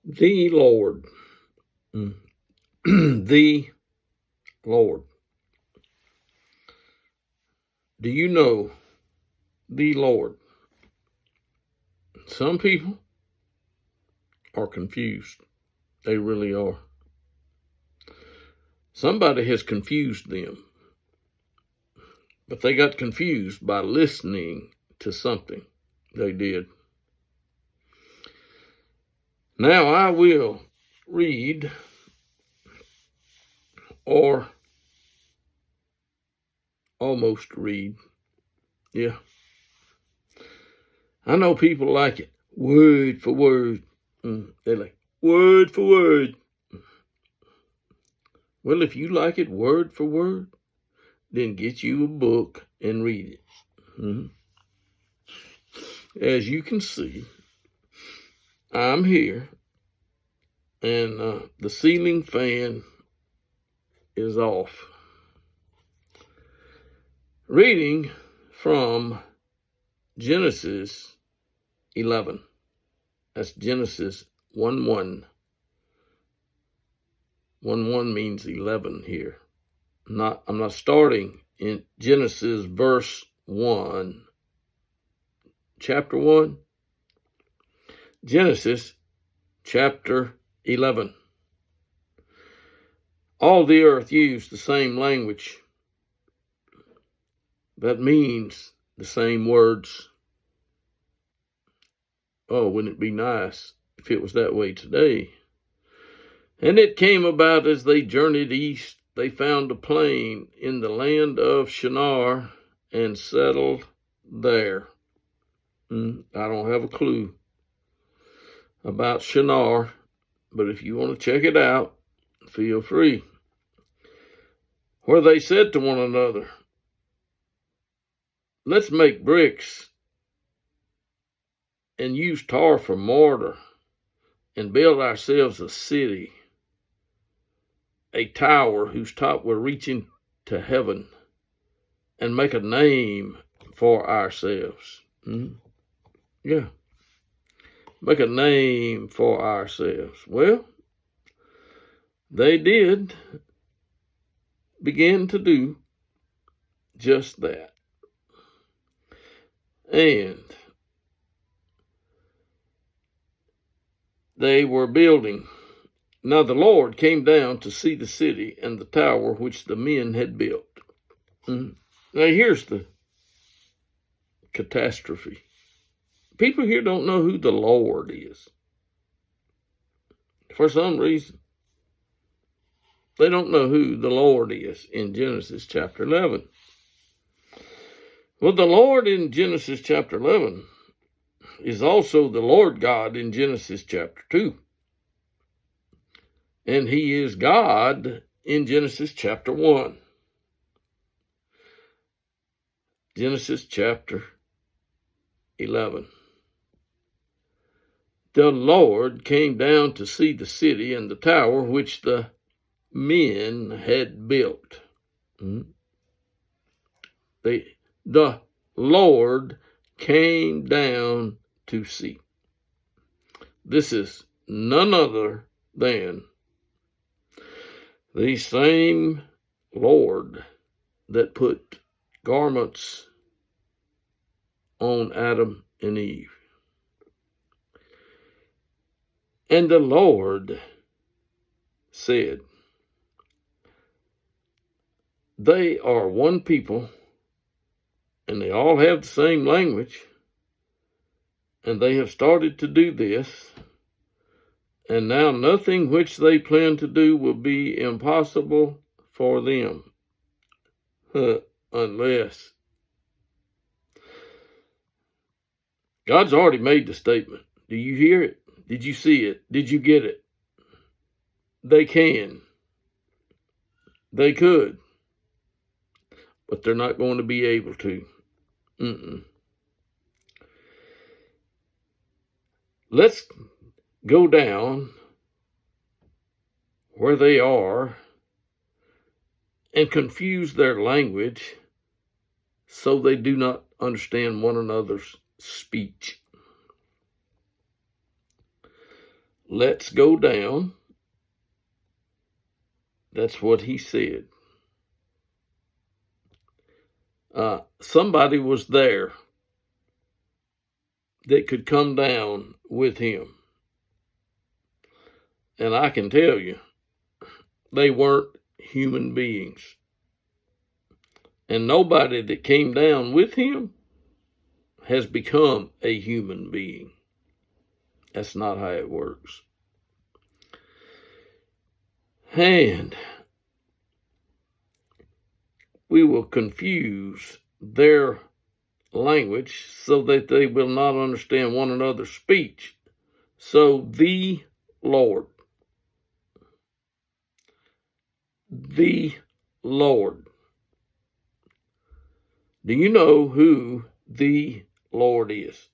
The Lord. The Lord. Do you know the Lord? Some people are confused. They really are. Somebody has confused them, but they got confused by listening to something they did. Now I will read or almost read. Yeah. I know people like it word for word. They like word for word. Well, if you like it word for word, then get you a book and read it. As you can see, I'm here, and the ceiling fan is off. Reading from Genesis 11. That's Genesis 1:1. 1:1 means 11 here. I'm not starting in Genesis verse 1. Chapter 1. Genesis chapter 11. All the earth used the same language. That means the same words. Oh, wouldn't it be nice if it was that way today? And it came about as they journeyed east, they found a plain in the land of Shinar and settled there. I don't have a clue about Shinar, but if you want to check it out, feel free. Where they said to one another, let's make bricks and use tar for mortar and build ourselves a city, a tower whose top we're reaching to heaven, and make a name for ourselves. Yeah. Make a name for ourselves. Well, they did begin to do just that. And they were building. Now the Lord came down to see the city and the tower which the men had built. Now here's the catastrophe. People here don't know who the Lord is. For some reason, they don't know who the Lord is in Genesis chapter 11. Well, the Lord in Genesis chapter 11 is also the Lord God in Genesis chapter 2. And he is God in Genesis chapter 1. Genesis chapter 11. The Lord came down to see the city and the tower which the men had built. The Lord came down to see. This is none other than the same Lord that put garments on Adam and Eve. And the Lord said, they are one people, and they all have the same language, and they have started to do this, and now nothing which they plan to do will be impossible for them, unless God's already made the statement. Do you hear it? Did you see it? Did you get it? They can. They could. But they're not going to be able to. Let's go down where they are and confuse their language so they do not understand one another's speech. let's go down. That's what he said. Somebody was there that could come down with him. And I can tell you, they weren't human beings. And nobody that came down with him has become a human being. That's not how it works. And we will confuse their language so that they will not understand one another's speech. So the Lord, the Lord. Do you know who the Lord is?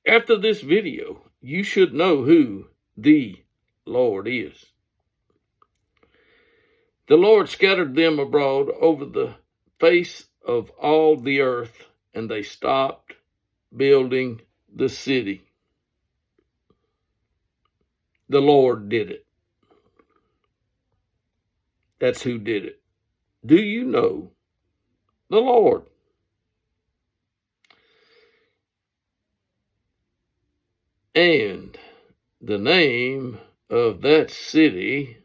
After this video, you should know who the Lord is. The Lord scattered them abroad over the face of all the earth, and they stopped building the city. The Lord did it. That's who did it. Do you know the Lord? And the name of that city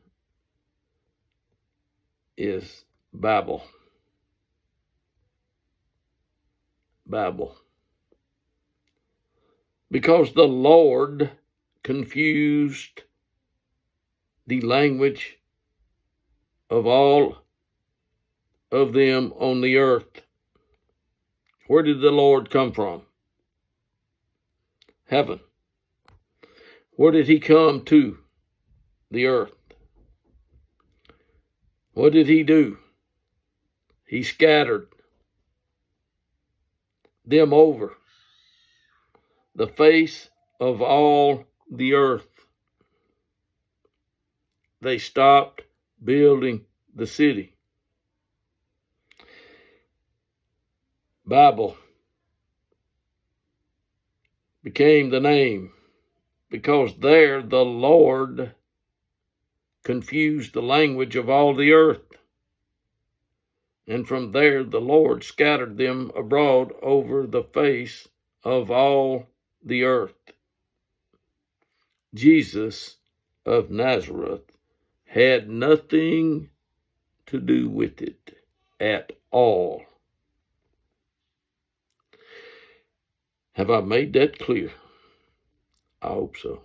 is Babel. Babel. Because the Lord confused the language of all of them on the earth. Where did the Lord come from? Heaven. Where did he come to? The earth. What did he do? He scattered them over the face of all the earth. They stopped building the city. Babel became the name because there the Lord confused the language of all the earth. And from there the Lord scattered them abroad over the face of all the earth. Jesus of Nazareth had nothing to do with it at all. Have I made that clear? I hope so.